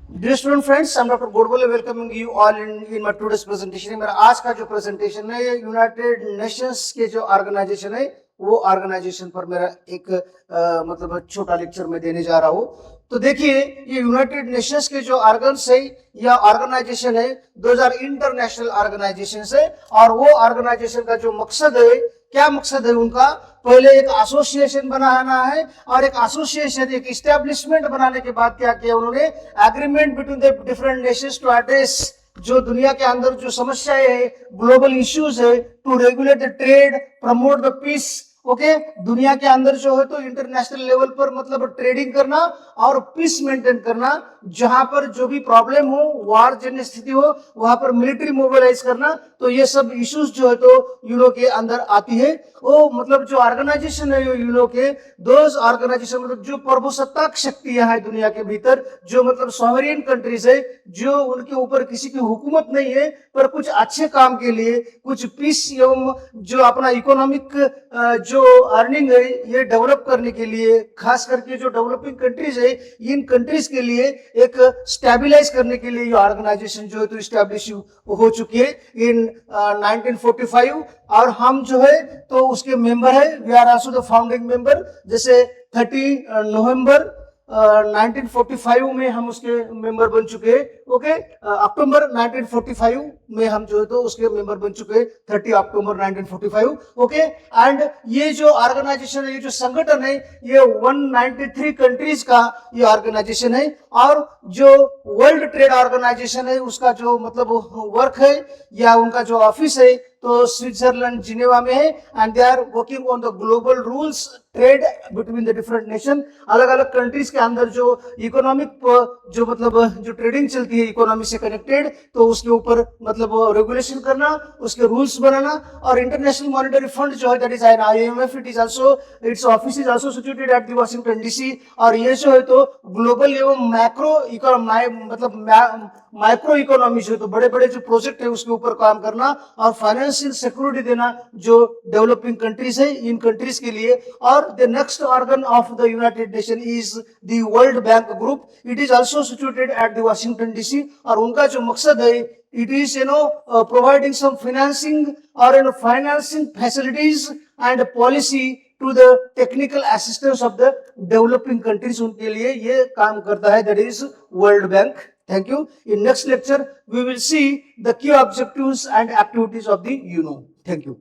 Dear student friends, I'm Dr. Godbole welcoming you all in my today's presentation. मेरा आज का जो presentation है ये यूनाइटेड नेशंस के जो ऑर्गेनाइजेशन है वो ऑर्गेनाइजेशन पर मेरा एक मतलब छोटा लेक्चर मैं देने जा रहा हूँ। तो देखिए ये यूनाइटेड नेशंस के जो ऑर्गन्स है या ऑर्गेनाइजेशन है, दोज आर इंटरनेशनल ऑर्गेनाइजेशन है और वो ऑर्गेनाइजेशन का जो मकसद है, क्या मकसद है उनका, पहले एक एसोसिएशन बनाना है और एक एसोसिएशन एक इस्टेब्लिशमेंट बनाने के बाद क्या किया उन्होंने, agreement between the different nations to address जो दुनिया के अंदर जो समस्याएं है, ग्लोबल इश्यूज है, to regulate the trade, promote the peace. Okay, दुनिया के अंदर जो है तो इंटरनेशनल लेवल पर मतलब ट्रेडिंग करना और पीस मेंटेन करना, जहां पर जो भी प्रॉब्लम हो, वार जन्य स्थिति हो, वहां पर मिलिट्री मोबिलाइज करना। तो ये सब इश्यूज जो है तो यूनो के अंदर आती है। वो मतलब जो ऑर्गेनाइजेशन है यूनो के, दोज ऑर्गेनाइजेशन मतलब जो प्रभुसत्ताक शक्तियां हैं दुनिया के भीतर, जो मतलब सॉवरेन कंट्रीज है, जो उनके ऊपर किसी की हुकूमत नहीं है, पर कुछ अच्छे काम के लिए, कुछ पीस एवं जो अपना इकोनॉमिक जो अर्निंग है ये डेवलप करने के लिए, खास करके जो डेवलपिंग कंट्रीज है इन कंट्रीज के लिए एक स्टेबलाइज करने के लिए ये ऑर्गेनाइजेशन जो है तो स्टैब्लिश हो चुकी है इन 1945। और हम जो है तो उसके मेंबर है, we are also the founding member. जैसे 30 नवंबर 1945 में हम उसके मेंबर बन चुके हैं। ओके, अक्टूबर 1945 में हम जो है तो उसके मेंबर बन चुके हैं, 30 अक्टूबर 1945। ओके, एंड ये जो ऑर्गेनाइजेशन है, ये जो संगठन है, ये 193 कंट्रीज का ये ऑर्गेनाइजेशन है। और जो वर्ल्ड ट्रेड ऑर्गेनाइजेशन है उसका जो मतलब वर्क है या उनका जो ऑफिस है तो स्विट्जरलैंड जिनेवा में है, and they are working on the global rules trade between the different nation. अलग अलग कंट्रीज के अंदर जो इकोनॉमिक जो मतलब जो ट्रेडिंग चलती है इकोनॉमी से कनेक्टेड, तो उसके ऊपर मतलब रेगुलेशन करना, उसके रूल्स बनाना। और इंटरनेशनल मॉनेटरी फंड जो है that is IMF, it is also, it's office is also situated at the Washington DC। और ये जो है तो ग्लोबल एवं मैक्रो मतलब माइक्रो इकोनॉमी जो तो बड़े बड़े जो प्रोजेक्ट है उसके ऊपर काम करना और फाइनेंशियल सिक्योरिटी देना जो डेवलपिंग कंट्रीज है इन कंट्रीज के लिए। और the next organ of the United nation is the world bank group, it is also situated at the Washington DC। और उनका जो मकसद है, it is providing some financing or financing facilities and policy to the technical assistance of the developing countries, उनके लिए ये काम करता है, that is World Bank. Thank you. In next lecture we will see the key objectives and activities of the UNO. Thank you.